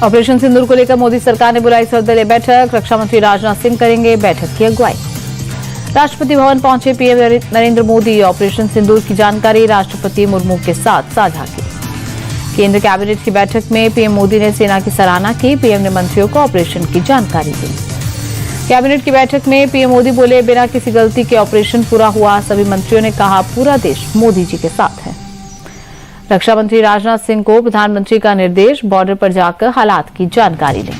Operation सिंदूर को लेकर मोदी सरकार ने बुलाई सर्वदलीय बैठक। रक्षा मंत्री राजनाथ सिंह करेंगे बैठक की अगुवाई। राष्ट्रपति भवन पहुंचे पीएम नरेंद्र मोदी। ऑपरेशन सिंदूर की जानकारी राष्ट्रपति मुर्मू के साथ साझा की। केंद्र कैबिनेट की बैठक में पीएम मोदी ने सेना की सराहना की। पीएम ने मंत्रियों को ऑपरेशन की जानकारी दी। कैबिनेट की बैठक में पीएम मोदी बोले, बिना किसी गलती के ऑपरेशन पूरा हुआ। सभी मंत्रियों ने कहा, पूरा देश मोदी जी के साथ है। रक्षा मंत्री राजनाथ सिंह को प्रधानमंत्री का निर्देश, बॉर्डर पर जाकर हालात की जानकारी लें।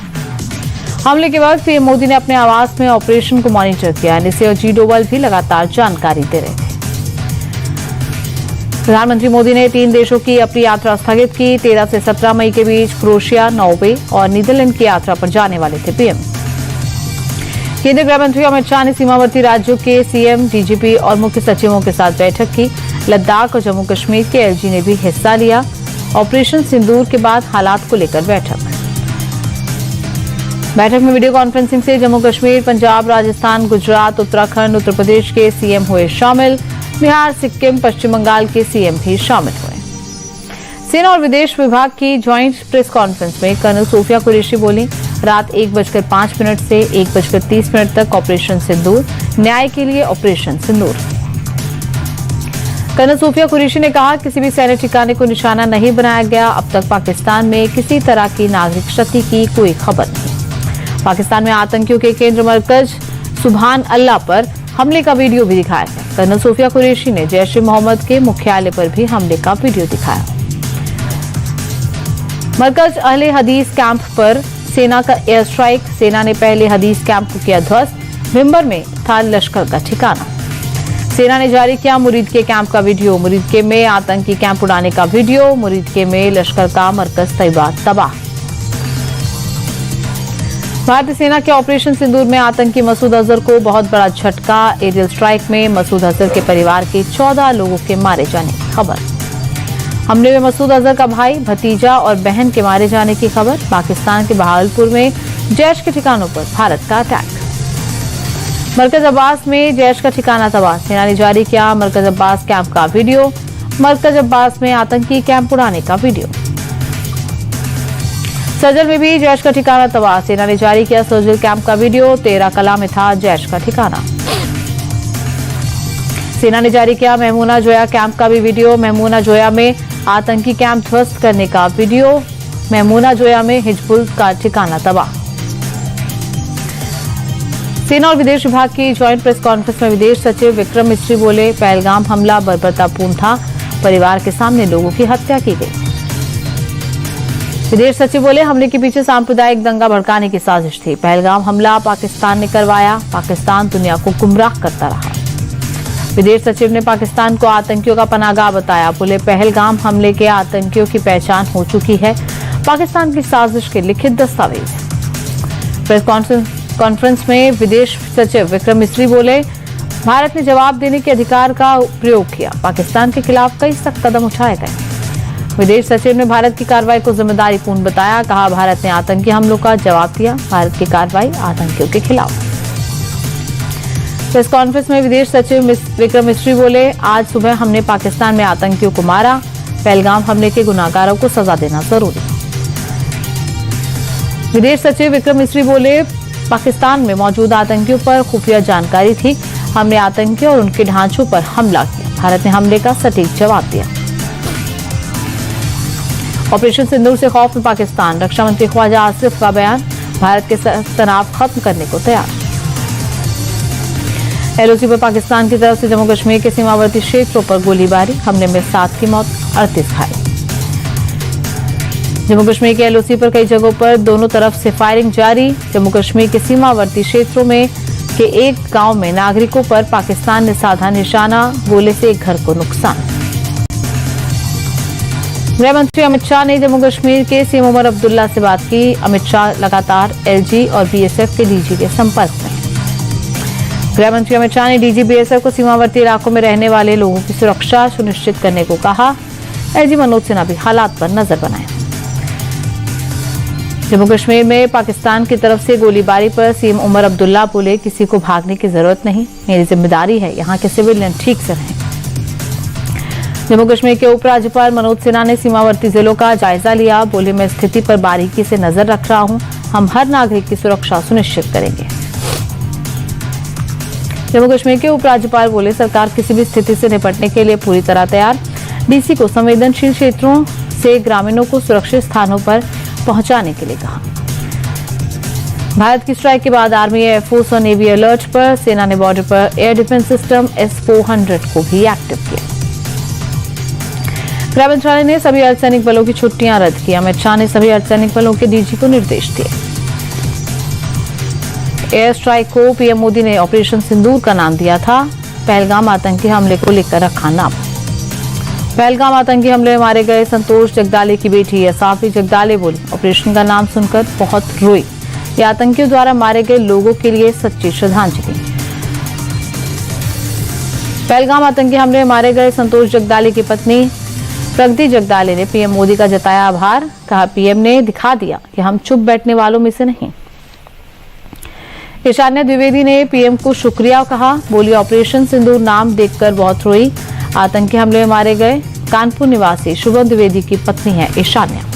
हमले के वक्त पीएम मोदी ने अपने आवास में ऑपरेशन को मॉनिटर किया। एनएसए और जी डोवल भी लगातार जानकारी दे रहे थे। प्रधानमंत्री मोदी ने 3 देशों की अपनी यात्रा स्थगित की। 13 से 17 मई के बीच क्रोएशिया, नॉर्वे और नीदरलैंड की यात्रा पर जाने वाले थे पीएम। केंद्रीय गृह मंत्री अमित शाह ने सीमावर्ती राज्यों के सीएम, डीजीपी और मुख्य सचिवों के साथ बैठक की। लद्दाख और जम्मू कश्मीर के एलजी ने भी हिस्सा लिया। ऑपरेशन सिंदूर के बाद हालात को लेकर बैठक में वीडियो कॉन्फ्रेंसिंग से जम्मू कश्मीर, पंजाब, राजस्थान, गुजरात, उत्तराखंड, उत्तर प्रदेश के सीएम हुए शामिल। बिहार, सिक्किम, पश्चिम बंगाल के सीएम भी शामिल हुए। सेना और विदेश विभाग की ज्वाइंट प्रेस कॉन्फ्रेंस में कर्नल सोफिया कुरैशी बोली, रात 1:05 से 1:30 तक ऑपरेशन सिंदूर, न्याय के लिए ऑपरेशन सिंदूर। कर्नल सोफिया कुरैशी ने कहा, किसी भी सैन्य ठिकाने को निशाना नहीं बनाया गया। अब तक पाकिस्तान में किसी तरह की नागरिक क्षति की कोई खबर नहीं। पाकिस्तान में आतंकियों के केंद्र मरकज सुभान अल्लाह पर हमले का वीडियो भी दिखाया है। कर्नल सोफिया कुरैशी ने जैश ए मोहम्मद के मुख्यालय पर भी हमले का वीडियो दिखाया। मरकज अहले हदीस कैंप पर सेना का एयर स्ट्राइक। सेना ने पहले हदीस कैंप को किया ध्वस्त। मिंबर में था लश्कर का ठिकाना। सेना ने जारी किया मुरीद के कैंप का वीडियो। मुरीद के में आतंकी कैंप उड़ाने का वीडियो। मुरीद के में लश्कर का मरकज तैयबा तबाह। भारतीय सेना के ऑपरेशन सिंदूर में आतंकी मसूद अजहर को बहुत बड़ा झटका। एरियल स्ट्राइक में मसूद अजहर के परिवार के 14 लोगों के मारे जाने की खबर। हमले में मसूद अजहर का भाई, भतीजा और बहन के मारे जाने की खबर। पाकिस्तान के बहावलपुर में जैश के ठिकानों पर भारत का अटैक। मरकज अब्बास में जैश का ठिकाना तबाह। सेना ने जारी किया मरकज अब्बास कैंप का वीडियो। मरकज अब्बास में आतंकी कैंप उड़ाने का वीडियो। सर्जल में भी जैश का ठिकाना तबाह। सेना ने जारी किया सर्जल कैंप का वीडियो। 13 कला में था जैश का ठिकाना। सेना ने जारी किया महमूना जोया कैंप का भी वीडियो। महमूना जोया में आतंकी कैंप ध्वस्त करने का वीडियो। महमूना जोया में हिजबुल का ठिकाना तबाह। सेना और विदेश विभाग की ज्वाइंट प्रेस कॉन्फ्रेंस में विदेश सचिव विक्रम मिस्री बोले, पहलगाम हमला बर्बरतापूर्ण था। परिवार के सामने लोगों की हत्या की गई। विदेश सचिव बोले, हमले के पीछे सांप्रदायिक दंगा भड़काने की साजिश थी। पहलगाम हमला पाकिस्तान ने करवाया। पाकिस्तान दुनिया को गुमराह करता रहा। विदेश सचिव ने पाकिस्तान को आतंकियों का पनाहगाह बताया। बोले, पहलगाम हमले के आतंकियों की पहचान हो चुकी है। पाकिस्तान की साजिश के लिखित दस्तावेज। प्रेस कॉन्फ्रेंस में विदेश सचिव विक्रम मिस्री बोले, भारत ने जवाब देने के अधिकार का प्रयोग किया। पाकिस्तान के खिलाफ कई सख्त कदम उठाए गए। विदेश सचिव ने भारत की कार्रवाई को जिम्मेदारीपूर्ण बताया। कहा, भारत ने आतंकी हमलों का जवाब दिया। भारत की कार्रवाई आतंकियों के खिलाफ। प्रेस कॉन्फ्रेंस में विदेश सचिव विक्रम मिस्री बोले, आज सुबह हमने पाकिस्तान में आतंकियों को मारा। पहलगाम हमले के गुनाहगारों को सजा देना जरूरी। विदेश सचिव विक्रम मिस्री बोले, पाकिस्तान में मौजूद आतंकियों पर खुफिया जानकारी थी। हमने आतंकियों और उनके ढांचों पर हमला किया। भारत ने हमले का सटीक जवाब दिया। ऑपरेशन सिंदूर से खौफ में पाकिस्तान। रक्षा मंत्री ख्वाजा आसिफ का बयान, भारत के तनाव खत्म करने को तैयार। एलओसी पर पाकिस्तान की तरफ से जम्मू कश्मीर के सीमावर्ती क्षेत्रों पर गोलीबारी। हमले में 7 की मौत, 38 घायल। जम्मू कश्मीर के एलओसी पर कई जगहों पर दोनों तरफ से फायरिंग जारी। जम्मू कश्मीर के सीमावर्ती क्षेत्रों में के एक गांव में नागरिकों पर पाकिस्तान ने साधा निशाना। गोले से एक घर को नुकसान। गृह मंत्री अमित शाह ने जम्मू कश्मीर के सीएम उमर अब्दुल्ला से बात की। अमित शाह लगातार एलजी और बीएसएफ के डीजी के संपर्क में। गृह मंत्री अमित शाह ने डीजी बीएसएफ को सीमावर्ती इलाकों में रहने वाले लोगों की सुरक्षा सुनिश्चित करने को कहा। एलजी मनोज सिन्हा भी हालात पर नजर बनाए। जम्मू कश्मीर में पाकिस्तान की तरफ से गोलीबारी पर सीएम उमर अब्दुल्ला बोले, किसी को भागने की जरूरत नहीं। मेरी जिम्मेदारी है यहाँ के सिविलियन ठीक से रहें। जम्मू कश्मीर के उपराज्यपाल मनोज सिन्हा ने सीमावर्ती जिलों का जायजा लिया। बोले, मैं स्थिति पर बारीकी से नजर रख रहा हूं। हम हर नागरिक की सुरक्षा सुनिश्चित करेंगे। जम्मू कश्मीर के उपराज्यपाल बोले, सरकार किसी भी स्थिति से निपटने के लिए पूरी तरह तैयार। डीसी को संवेदनशील क्षेत्रों से ग्रामीणों को सुरक्षित स्थानों पर पहुंचाने के लिए कहा। भारत की स्ट्राइक के बाद आर्मी, एयरफोर्स और नेवी अलर्ट पर। सेना ने बॉर्डर पर एयर डिफेंस सिस्टम S-400 को भी एक्टिव किया। गृह मंत्रालय ने सभी अर्धसैनिक बलों की छुट्टियां रद्द की। अमित शाह ने सभी अर्धसैनिक बलों के डीजी को निर्देश दिए। एयर स्ट्राइक को पीएम मोदी ने ऑपरेशन सिंदूर का नाम दिया था। पहलगाम आतंकी हमले को लेकर रखा नाम। पहलगाम आतंकी हमले में मारे गए संतोष जगदाले की बेटी असाफी जगदाले बोली, ऑपरेशन का नाम सुनकर बहुत रोई। ये आतंकियों द्वारा मारे गए लोगों के लिए सच्ची श्रद्धांजलि। पहलगाम आतंकी हमले में मारे गए संतोष जगदाले की पत्नी प्रगति जगदाले ने पीएम मोदी का जताया आभार। कहा, पीएम ने दिखा दिया कि हम चुप बैठने वालों में से नहीं। ईशान्या द्विवेदी ने पीएम को शुक्रिया कहा। बोली, ऑपरेशन सिंदूर नाम देखकर बहुत रोई। आतंकी हमले में मारे गए कानपुर निवासी शुभम द्विवेदी की पत्नी है ईशान्या।